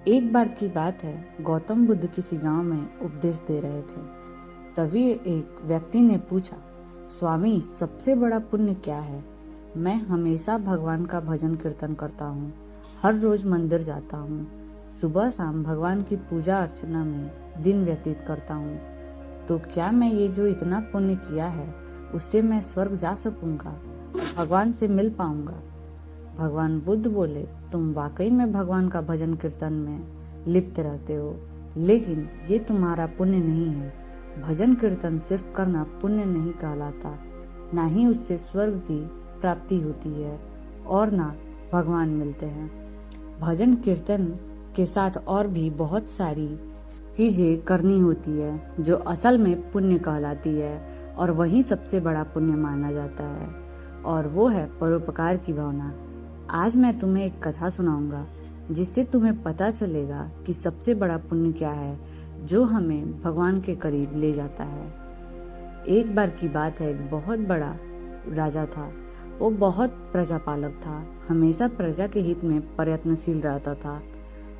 एक बार की बात है, गौतम बुद्ध किसी गांव में उपदेश दे रहे थे। तभी एक व्यक्ति ने पूछा, स्वामी, सबसे बड़ा पुण्य क्या है? मैं हमेशा भगवान का भजन कीर्तन करता हूँ, हर रोज मंदिर जाता हूँ, सुबह शाम भगवान की पूजा अर्चना में दिन व्यतीत करता हूँ। तो क्या मैं ये जो इतना पुण्य किया है, उससे मैं स्वर्ग जा सकूंगा, भगवान से मिल पाऊंगा? भगवान बुद्ध बोले, तुम वाकई में भगवान का भजन कीर्तन में लिप्त रहते हो, लेकिन ये तुम्हारा पुण्य नहीं है। भजन कीर्तन सिर्फ करना पुण्य नहीं कहलाता, ना ही उससे स्वर्ग की प्राप्ति होती है और ना भगवान मिलते हैं। भजन कीर्तन के साथ और भी बहुत सारी चीजें करनी होती है जो असल में पुण्य कहलाती है, और वही सबसे बड़ा पुण्य माना जाता है, और वो है परोपकार की भावना। आज मैं तुम्हें एक कथा सुनाऊंगा जिससे तुम्हें पता चलेगा कि सबसे बड़ा पुण्य क्या है जो हमें भगवान के करीब ले जाता है। एक बार की बात है, एक बहुत बड़ा राजा था। वो बहुत प्रजापालक था, हमेशा प्रजा के हित में प्रयत्नशील रहता था।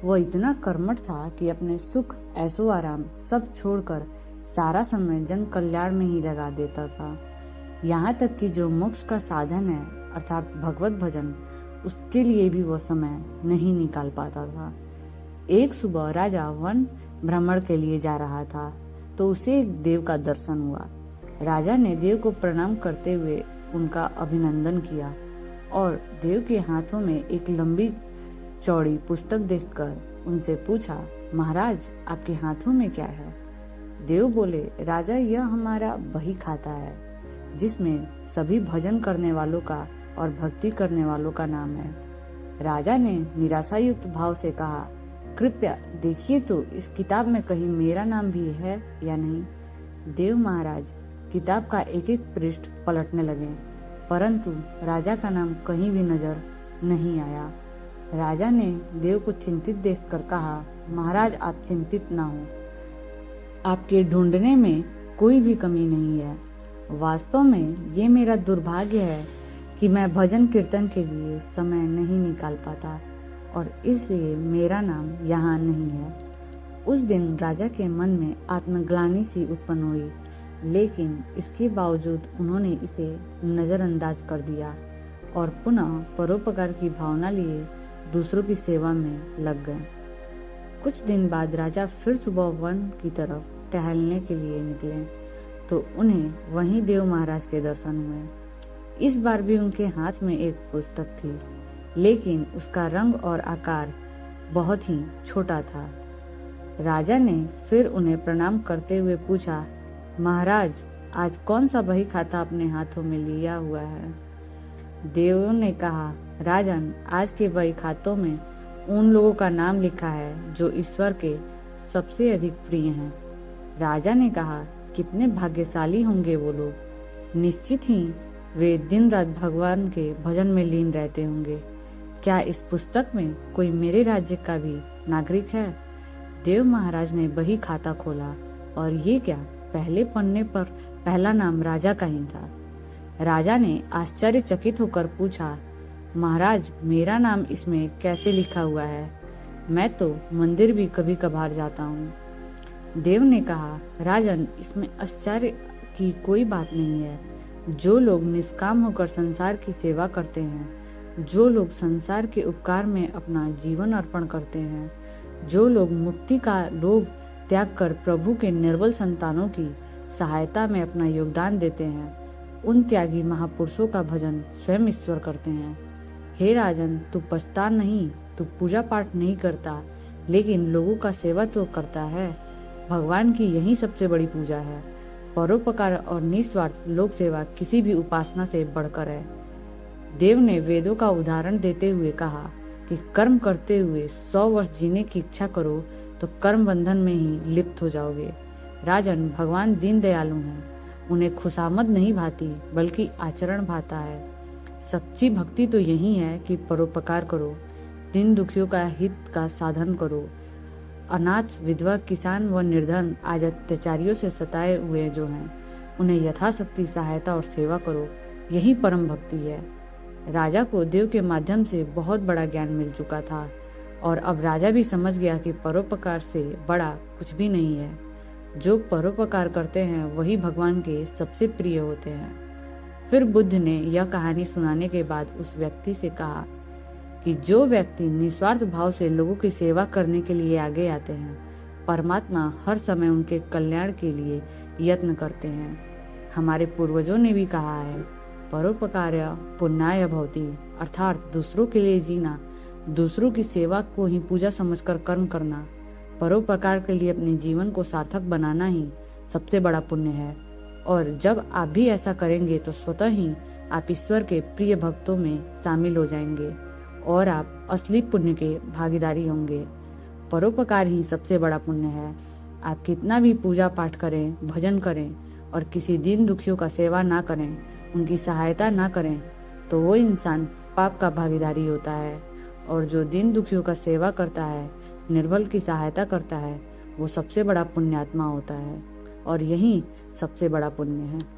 वो इतना कर्मठ था कि अपने सुख, ऐशो आराम सब छोड़कर सारा समय जन कल्याण में ही लगा देता था। यहाँ तक कि जो मोक्ष का साधन है अर्थात भगवत भजन, उसके लिए भी वो समय नहीं निकाल पाता था। एक सुबह राजा वन भ्रमण के लिए जा रहा था तो उसे एक देव का दर्शन हुआ। राजा ने देव को प्रणाम करते हुए उनका अभिनंदन किया और देव के हाथों में एक लंबी चौड़ी पुस्तक देखकर उनसे पूछा, महाराज, आपके हाथों में क्या है? देव बोले, राजा, यह हमारा बही खाता है जिसमें सभी भजन करने वालों का और भक्ति करने वालों का नाम है। राजा ने निराशायुक्त भाव से कहा, कृपया देखिए तो इस किताब में कहीं मेरा नाम भी है या नहीं। देव महाराज किताब का एक एक पृष्ठ पलटने लगे, परंतु राजा का नाम कहीं भी नजर नहीं आया। राजा ने देव को चिंतित देखकर कहा, महाराज, आप चिंतित ना हो, आपके ढूंढने में कोई भी कमी नहीं है। वास्तव में ये मेरा दुर्भाग्य है कि मैं भजन कीर्तन के लिए समय नहीं निकाल पाता और इसलिए मेरा नाम यहाँ नहीं है। उस दिन राजा के मन में आत्मग्लानि सी उत्पन्न हुई, लेकिन इसके बावजूद उन्होंने इसे नजरअंदाज कर दिया और पुनः परोपकार की भावना लिए दूसरों की सेवा में लग गए। कुछ दिन बाद राजा फिर सुबह वन की तरफ टहलने के लिए निकले तो उन्हें वहीं देव महाराज के दर्शन हुए। इस बार भी उनके हाथ में एक पुस्तक थी, लेकिन उसका रंग और आकार बहुत ही छोटा था। राजा ने फिर उन्हें प्रणाम करते हुए पूछा, महाराज, आज कौन सा बही खाता अपने हाथों में लिया हुआ है? देवों ने कहा, राजन, आज के बही खातों में उन लोगों का नाम लिखा है जो ईश्वर के सबसे अधिक प्रिय हैं। राजा ने कहा, कितने भाग्यशाली होंगे वो लोग, निश्चित ही वे दिन रात भगवान के भजन में लीन रहते होंगे। क्या इस पुस्तक में कोई मेरे राज्य का भी नागरिक है? देव महाराज ने बही खाता खोला और ये क्या, पहले पन्ने पर पहला नाम राजा का ही था। राजा ने आश्चर्यचकित होकर पूछा, महाराज, मेरा नाम इसमें कैसे लिखा हुआ है? मैं तो मंदिर भी कभी कभार जाता हूँ। देव ने कहा, राजन, इसमें आश्चर्य की कोई बात नहीं है। जो लोग निष्काम होकर संसार की सेवा करते हैं, जो लोग संसार के उपकार में अपना जीवन अर्पण करते हैं, जो लोग मुक्ति का लोभ त्याग कर प्रभु के निर्बल संतानों की सहायता में अपना योगदान देते हैं, उन त्यागी महापुरुषों का भजन स्वयं ईश्वर करते हैं। हे राजन, तू पछता नहीं, तू पूजा पाठ नहीं करता, लेकिन लोगों का सेवा तो करता है। भगवान की यही सबसे बड़ी पूजा है। परोपकार और निस्वार्थ लोक सेवा किसी भी उपासना से बढ़कर है। देव ने वेदों का उदाहरण देते हुए कहा कि कर्म करते हुए 100 वर्ष जीने की इच्छा करो तो कर्म बंधन में ही लिप्त हो जाओगे। राजन, भगवान दीन दयालु हैं, उन्हें खुशामद नहीं भाती बल्कि आचरण भाता है। सच्ची भक्ति तो यही है कि परोपकार करो, दीन दुखियों का हित का साधन करो, अनाथ, विधवा, किसान व निर्धन आज अत्याचारियों से सताए हुए जो हैं, उन्हें यथाशक्ति सहायता और सेवा करो, यही परम भक्ति है। राजा को देव के माध्यम से बहुत बड़ा ज्ञान मिल चुका था और अब राजा भी समझ गया कि परोपकार से बड़ा कुछ भी नहीं है। जो परोपकार करते हैं वही भगवान के सबसे प्रिय होते हैं। फिर बुद्ध ने यह कहानी सुनाने के बाद उस व्यक्ति से कहा कि जो व्यक्ति निस्वार्थ भाव से लोगों की सेवा करने के लिए आगे आते हैं, परमात्मा हर समय उनके कल्याण के लिए यत्न करते हैं। हमारे पूर्वजों ने भी कहा है, परोपकार्य पुण्याय भवति, अर्थात दूसरों के लिए जीना, दूसरों की सेवा को ही पूजा समझकर कर्म करना, परोपकार के लिए अपने जीवन को सार्थक बनाना ही सबसे बड़ा पुण्य है। और जब आप भी ऐसा करेंगे तो स्वतः ही आप ईश्वर के प्रिय भक्तों में शामिल हो जाएंगे और आप असली पुण्य के भागीदारी होंगे। परोपकार ही सबसे बड़ा पुण्य है। आप कितना भी पूजा पाठ करें, भजन करें और किसी दीन दुखियों का सेवा ना करें, उनकी सहायता ना करें, तो वो इंसान पाप का भागीदारी होता है। और जो दीन दुखियों का सेवा करता है, निर्बल की सहायता करता है, वो सबसे बड़ा पुण्यात्मा होता है। और यही सबसे बड़ा पुण्य है।